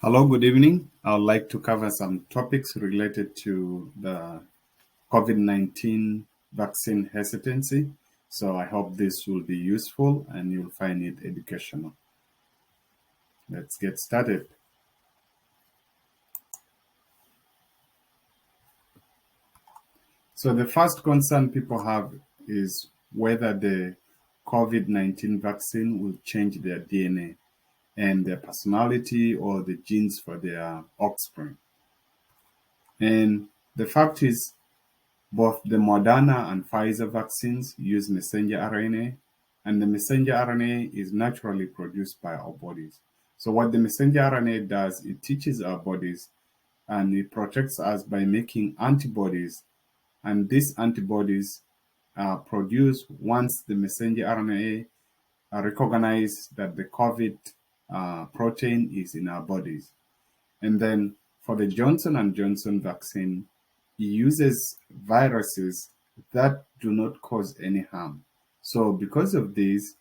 Hello, good evening. I would like to cover some topics related to the COVID-19 vaccine hesitancy. So I hope this will be useful and you'll find it educational. Let's get started. So the first concern people have is whether the COVID-19 vaccine will change their DNA and their personality or the genes for their offspring. And the fact is, both the Moderna and Pfizer vaccines use messenger RNA, and the messenger RNA is naturally produced by our bodies. So what the messenger RNA does, it teaches our bodies and it protects us by making antibodies. And these antibodies are produced once the messenger RNA recognize that the COVID protein is in our bodies. And then for the Johnson and Johnson vaccine, it uses viruses that do not cause any harm. So because of this,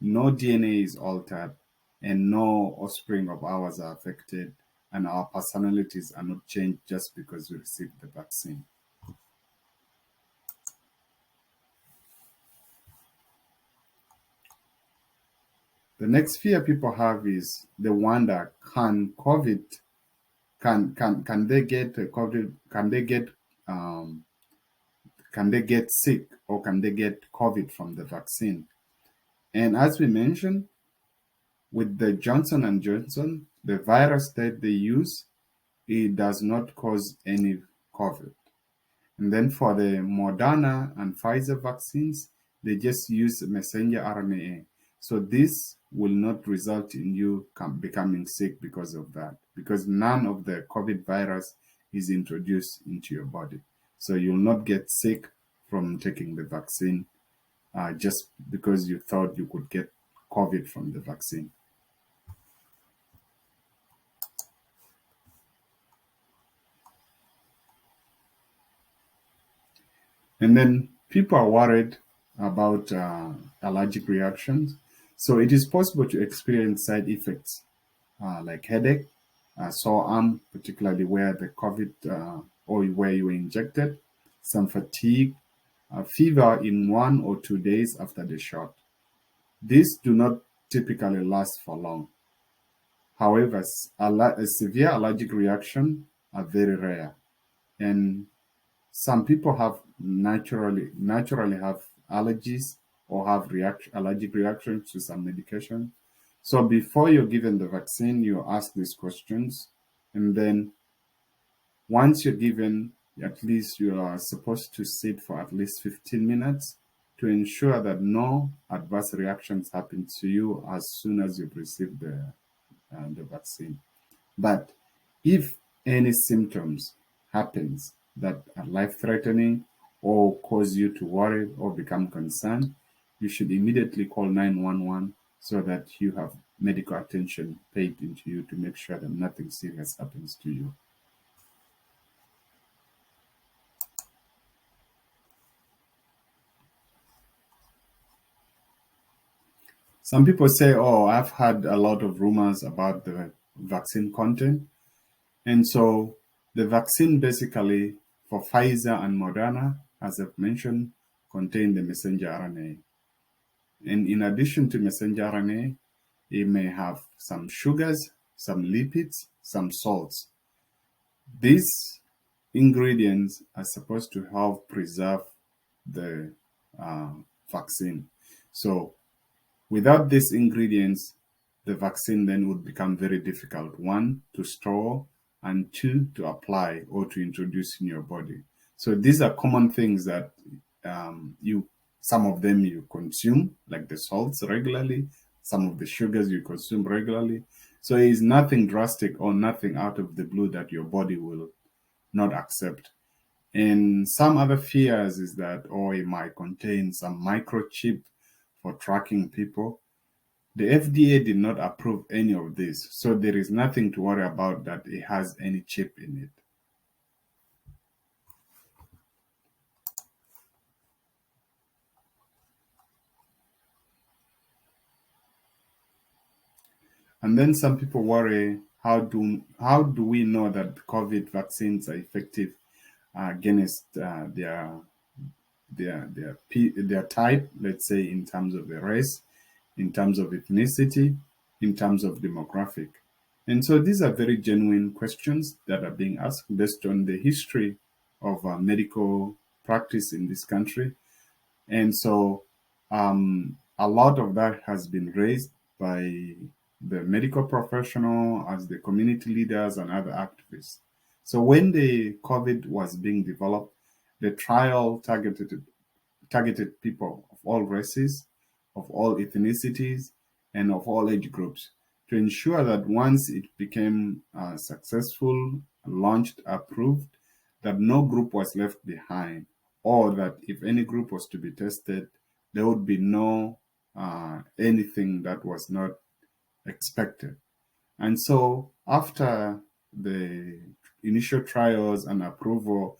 no DNA is altered and no offspring of ours are affected, and our personalities are not changed just because we received the vaccine. The next fear people have is they wonder, can they get COVID, can they get sick or can they get COVID from the vaccine? And as we mentioned, with the Johnson and Johnson, the virus that they use, it does not cause any COVID. And then for the Moderna and Pfizer vaccines, they just use messenger RNA. So this will not result in you becoming sick because of that, because none of the COVID virus is introduced into your body. So you'll not get sick from taking the vaccine just because you thought you could get COVID from the vaccine. And then people are worried about allergic reactions. So it is possible to experience side effects like headache, sore arm, particularly where the COVID or where you were injected, some fatigue, fever in 1 or 2 days after the shot. These do not typically last for long. However, a severe allergic reaction are very rare, and some people have naturally have allergies or have allergic reactions to some medication. So before you're given the vaccine, you ask these questions, and then once you're given, at least you are supposed to sit for at least 15 minutes to ensure that no adverse reactions happen to you as soon as you've received the vaccine. But if any symptoms happens that are life-threatening or cause you to worry or become concerned, you should immediately call 911 so that you have medical attention paid into you to make sure that nothing serious happens to you. Some people say, oh, I've had a lot of rumors about the vaccine content. And so the vaccine basically for Pfizer and Moderna, as I've mentioned, contain the messenger RNA. And in addition to messenger RNA, it may have some sugars, some lipids, some salts. These ingredients are supposed to help preserve the vaccine. So without these ingredients, the vaccine then would become very difficult, one, to store, and two, to apply or to introduce in your body. So these are common things that some of them you consume, like the salts regularly, some of the sugars you consume regularly. So it is nothing drastic or nothing out of the blue that your body will not accept. And some other fears is that, oh, it might contain some microchip for tracking people. The FDA did not approve any of this, so there is nothing to worry about that it has any chip in it. And then some people worry how do we know that COVID vaccines are effective against their type, let's say in terms of the race, in terms of ethnicity, in terms of demographic. And so these are very genuine questions that are being asked based on the history of medical practice in this country. And so a lot of that has been raised by the medical professional, as the community leaders and other activists. So when the COVID was being developed, the trial targeted people of all races, of all ethnicities, and of all age groups to ensure that once it became successful, launched, approved, that no group was left behind, or that if any group was to be tested, there would be no anything that was not expected. And so after the initial trials and approval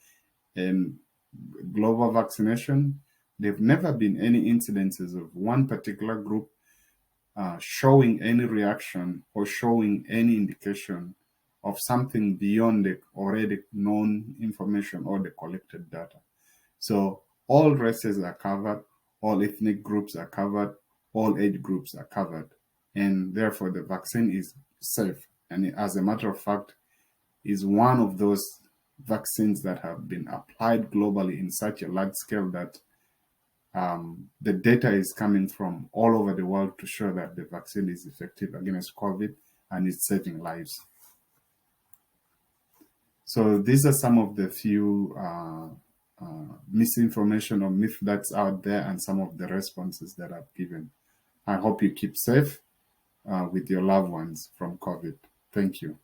and global vaccination, there have never been any incidences of one particular group showing any reaction or showing any indication of something beyond the already known information or the collected data. So all races are covered, all ethnic groups are covered, all age groups are covered, and therefore the vaccine is safe. And as a matter of fact, is one of those vaccines that have been applied globally in such a large scale that the data is coming from all over the world to show that the vaccine is effective against COVID and is saving lives. So these are some of the few misinformation or myth that's out there and some of the responses that I've given. I hope you keep safe with your loved ones from COVID. Thank you.